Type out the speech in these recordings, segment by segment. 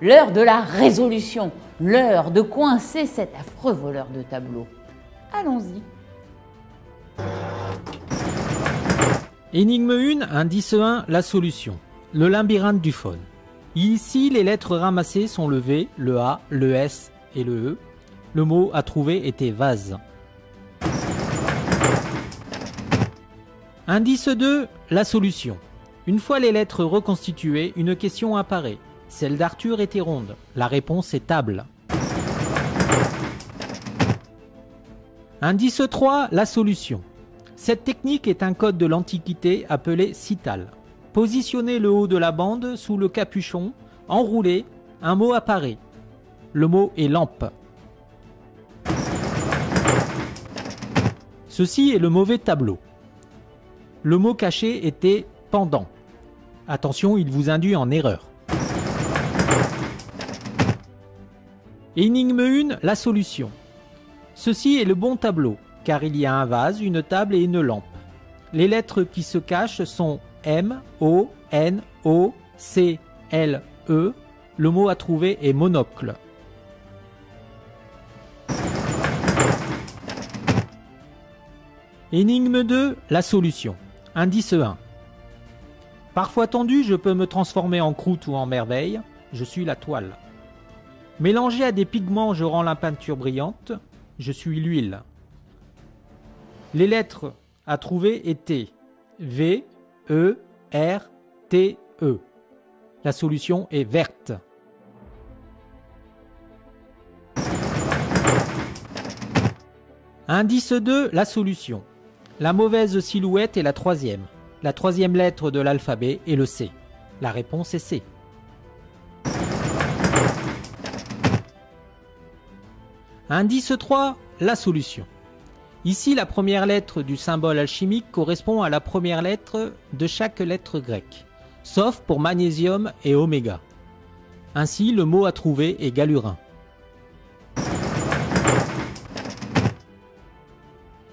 l'heure de la résolution, l'heure de coincer cet affreux voleur de tableaux. Allons-y. Énigme 1, indice 1, la solution. Le labyrinthe du faune. Ici, les lettres ramassées sont le V, le A, le S et le E. Le mot à trouver était vase. Indice 2, la solution. Une fois les lettres reconstituées, une question apparaît. Celle d'Arthur était ronde. La réponse est table. Indice 3, la solution. Cette technique est un code de l'Antiquité appelé cital. Positionnez le haut de la bande sous le capuchon, enroulé, un mot apparaît. Le mot est lampe. Ceci est le mauvais tableau. Le mot caché était pendant. Attention, il vous induit en erreur. Énigme 1, la solution. Ceci est le bon tableau, car il y a un vase, une table et une lampe. Les lettres qui se cachent sont M, O, N, O, C, L, E. Le mot à trouver est monocle. Énigme 2, la solution. Indice 1. Parfois tendu, je peux me transformer en croûte ou en merveille. Je suis la toile. Mélangé à des pigments, je rends la peinture brillante. Je suis l'huile. Les lettres à trouver étaient V, E, R, T, E. La solution est verte. Indice 2, la solution. La mauvaise silhouette est la troisième. La troisième lettre de l'alphabet est le C. La réponse est C. Indice 3, la solution. Ici, la première lettre du symbole alchimique correspond à la première lettre de chaque lettre grecque, sauf pour magnésium et oméga. Ainsi, le mot à trouver est galurin.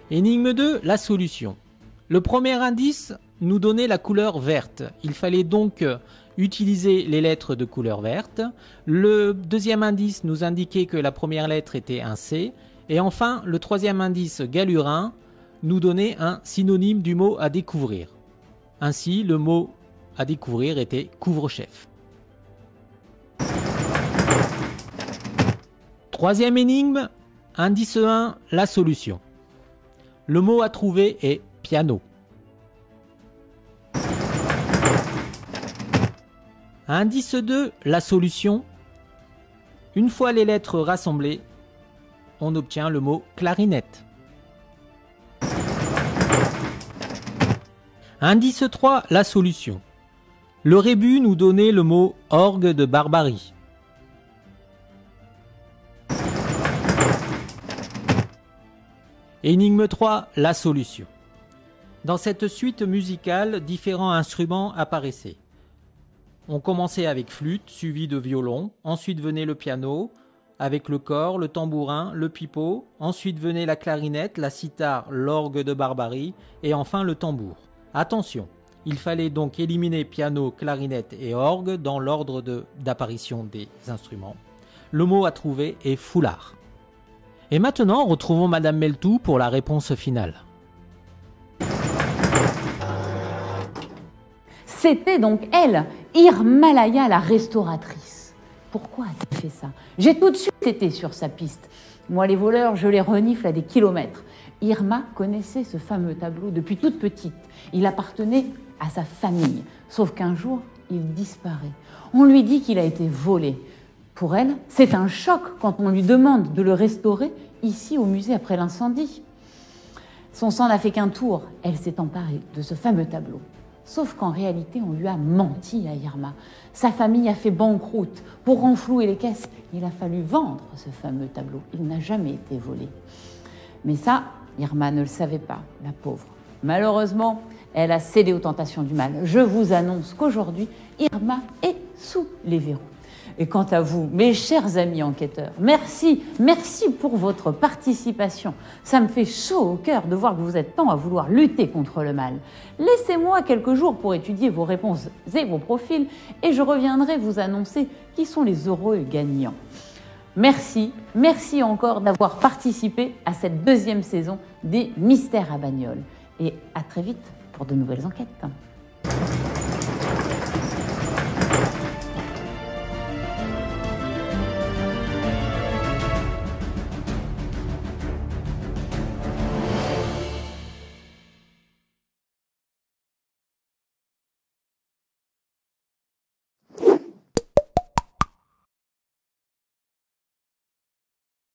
Énigme 2, la solution. Le premier indice nous donnait la couleur verte. Il fallait donc utiliser les lettres de couleur verte. Le deuxième indice nous indiquait que la première lettre était un C. Et enfin, le troisième indice galurin nous donnait un synonyme du mot à découvrir. Ainsi, le mot à découvrir était couvre-chef. Troisième énigme, indice 1, la solution. Le mot à trouver est piano. Indice 2, la solution. Une fois les lettres rassemblées, on obtient le mot clarinette. Indice 3, la solution. Le rébus nous donnait le mot orgue de barbarie. Énigme 3, la solution. Dans cette suite musicale, différents instruments apparaissaient. On commençait avec flûte, suivi de violon, ensuite venait le piano, avec le cor, le tambourin, le pipeau, ensuite venait la clarinette, la cithare, l'orgue de barbarie, et enfin le tambour. Attention, il fallait donc éliminer piano, clarinette et orgue dans l'ordre d'apparition des instruments. Le mot à trouver est foulard. Et maintenant, retrouvons Madame Meltou pour la réponse finale. C'était donc elle, Irmalaya la restauratrice. Pourquoi a-t-elle fait ça? J'ai tout de suite été sur sa piste. Moi, les voleurs, je les renifle à des kilomètres. Irma connaissait ce fameux tableau depuis toute petite. Il appartenait à sa famille. Sauf qu'un jour, il disparaît. On lui dit qu'il a été volé. Pour elle, c'est un choc quand on lui demande de le restaurer ici au musée après l'incendie. Son sang n'a fait qu'un tour. Elle s'est emparée de ce fameux tableau. Sauf qu'en réalité, on lui a menti à Irma. Sa famille a fait banqueroute. Pour renflouer les caisses, il a fallu vendre ce fameux tableau. Il n'a jamais été volé. Mais ça, Irma ne le savait pas, la pauvre. Malheureusement, elle a cédé aux tentations du mal. Je vous annonce qu'aujourd'hui, Irma est sous les verrous. Et quant à vous, mes chers amis enquêteurs, merci pour votre participation. Ça me fait chaud au cœur de voir que vous êtes tant à vouloir lutter contre le mal. Laissez-moi quelques jours pour étudier vos réponses et vos profils et je reviendrai vous annoncer qui sont les heureux gagnants. Merci encore d'avoir participé à cette deuxième saison des Mystères à Bagnoles. Et à très vite pour de nouvelles enquêtes.